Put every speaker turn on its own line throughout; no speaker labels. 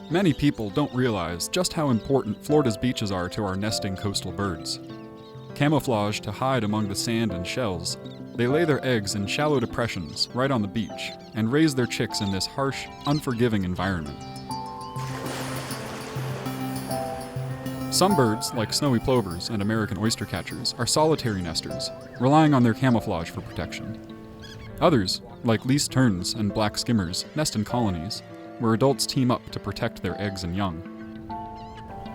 Many people don't realize just how important Florida's beaches are to our nesting coastal birds. Camouflaged to hide among the sand and shells, they lay their eggs in shallow depressions right on the beach and raise their chicks in this harsh, unforgiving environment. Some birds, like snowy plovers and American oystercatchers, are solitary nesters, relying on their camouflage for protection. Others, like least terns and black skimmers, nest in colonies, where adults team up to protect their eggs and young.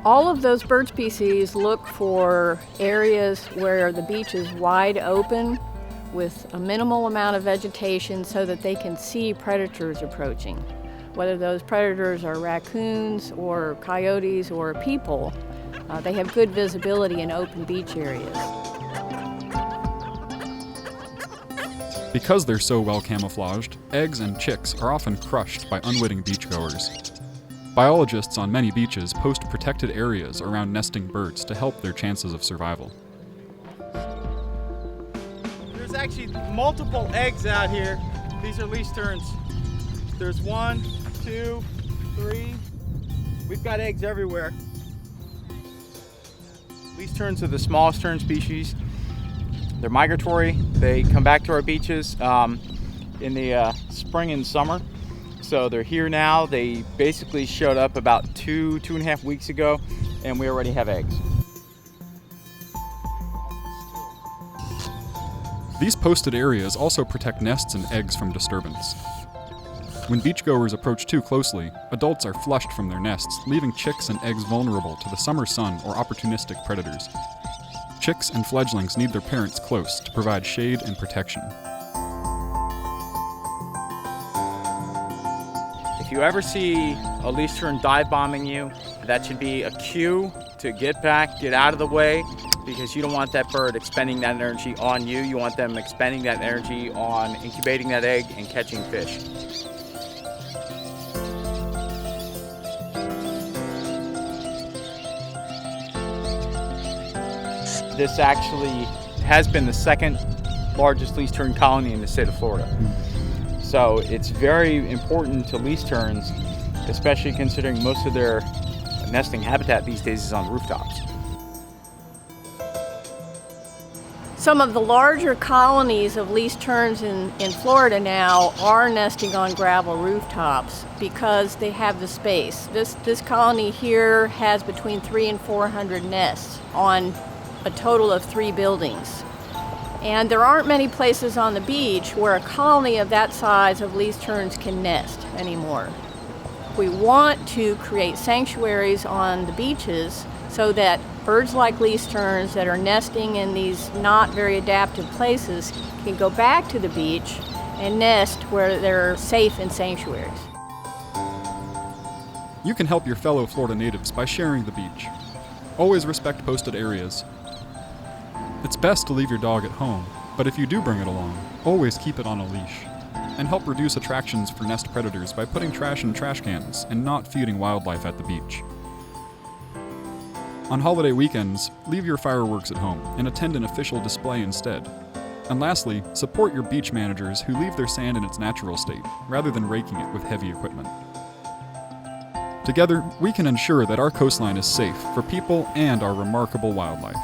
All of those bird species look for areas where the beach is wide open with a minimal amount of vegetation so that they can see predators approaching. Whether those predators are raccoons or coyotes or people, they have good visibility in open beach areas.
Because they're so well camouflaged, eggs and chicks are often crushed by unwitting beachgoers. Biologists on many beaches post protected areas around nesting birds to help their chances of survival.
There's actually multiple eggs out here. These are least terns. There's 1, 2, 3. We've got eggs everywhere. Least terns are the smallest tern species. They're migratory. They come back to our beaches in the spring and summer. So they're here now. They basically showed up about 2.5 weeks ago, and we already have eggs.
These posted areas also protect nests and eggs from disturbance. When beachgoers approach too closely, adults are flushed from their nests, leaving chicks and eggs vulnerable to the summer sun or opportunistic predators. Chicks and fledglings need their parents close to provide shade and protection.
If you ever see a least tern dive bombing you, that should be a cue to get back, get out of the way, because you don't want that bird expending that energy on you. You want them expending that energy on incubating that egg and catching fish. This actually has been the second largest least tern colony in the state of Florida. So it's very important to least terns, especially considering most of their nesting habitat these days is on rooftops.
Some of the larger colonies of least terns in Florida now are nesting on gravel rooftops because they have the space. This colony here has between 300 and 400 nests on a total of 3 buildings. And there aren't many places on the beach where a colony of that size of least terns can nest anymore. We want to create sanctuaries on the beaches so that birds like least terns that are nesting in these not very adapted places can go back to the beach and nest where they're safe in sanctuaries.
You can help your fellow Florida natives by sharing the beach. Always respect posted areas. It's best to leave your dog at home, but if you do bring it along, always keep it on a leash. And help reduce attractions for nest predators by putting trash in trash cans and not feeding wildlife at the beach. On holiday weekends, leave your fireworks at home and attend an official display instead. And lastly, support your beach managers who leave their sand in its natural state, rather than raking it with heavy equipment. Together, we can ensure that our coastline is safe for people and our remarkable wildlife.